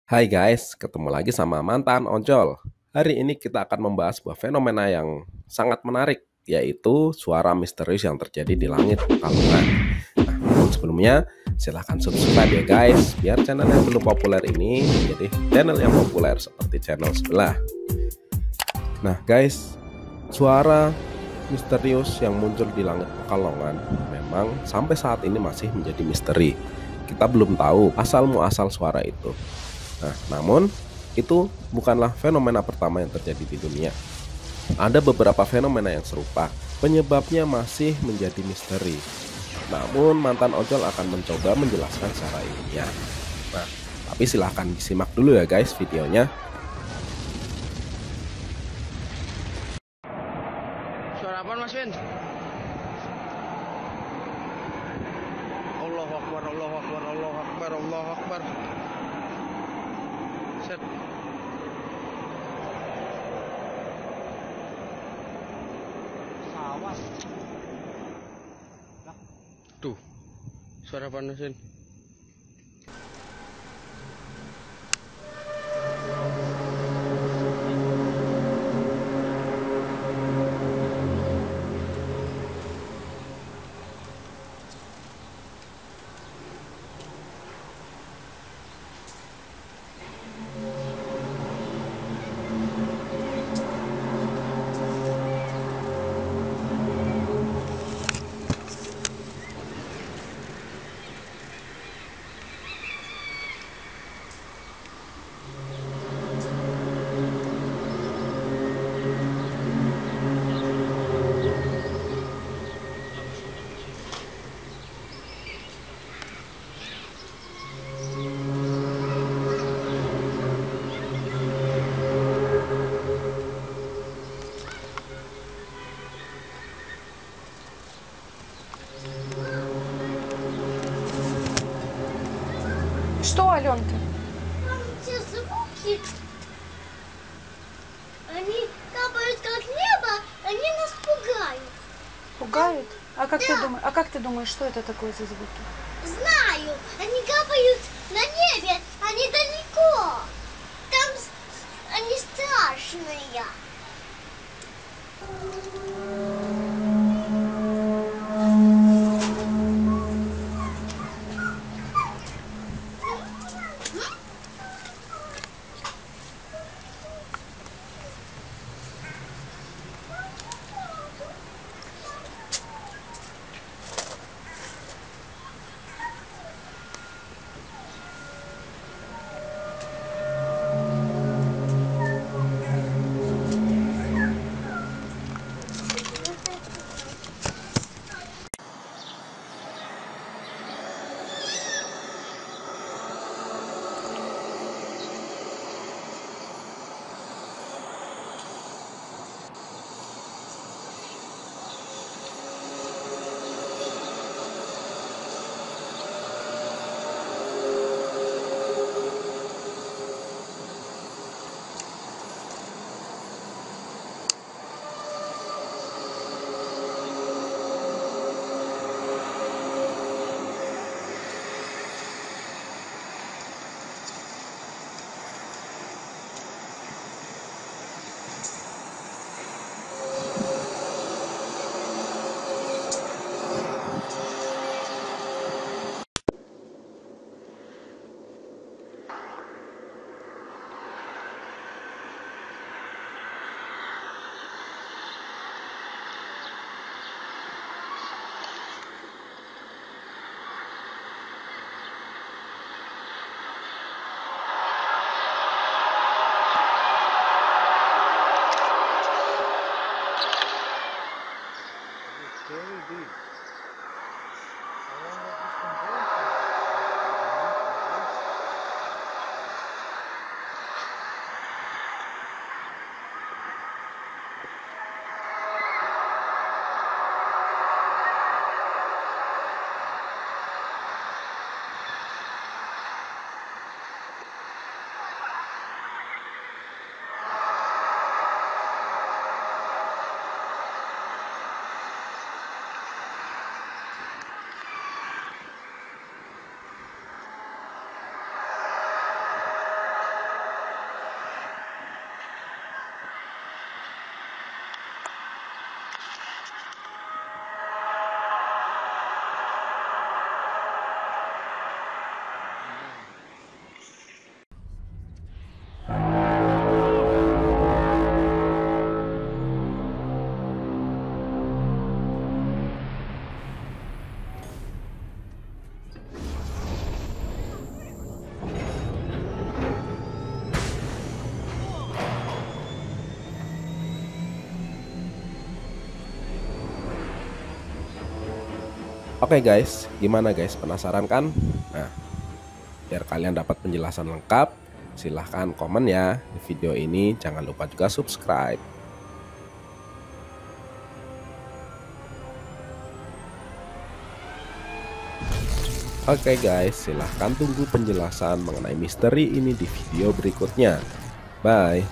Hai guys, ketemu lagi sama mantan ojol. Hari ini kita akan membahas sebuah fenomena yang sangat menarik, yaitu suara misterius yang terjadi di langit Pekalongan. Nah, namun sebelumnya, silahkan subscribe ya guys, biar channel yang belum populer ini menjadi channel yang populer seperti channel sebelah. Nah guys, suara misterius yang muncul di langit Pekalongan memang sampai saat ini masih menjadi misteri. Kita belum tahu asal muasal suara itu. Nah, namun itu bukanlah fenomena pertama yang terjadi di dunia. Ada beberapa fenomena yang serupa, penyebabnya masih menjadi misteri. Namun mantan ojol akan mencoba menjelaskan secara ilmiah. Nah, tapi silahkan disimak dulu ya guys videonya. Suara apa Mas Win? Allahu Akbar, Allahu Akbar, Allahu Akbar, Allahu Akbar. Set. Awas. Tuh. Suara apa Mas Win? Что, Аленка? Там те звуки, они капают как небо, они нас пугают. Пугают? А как ты Да. думаешь? А как ты думаешь, что это такое за звуки? Знаю, они капают на небе, они далеко. Там они страшные. Oke guys, gimana guys? Penasaran kan? Nah, biar kalian dapat penjelasan lengkap, silahkan komen ya di video ini. Jangan lupa juga subscribe. Oke guys, silahkan tunggu penjelasan mengenai misteri ini di video berikutnya. Bye.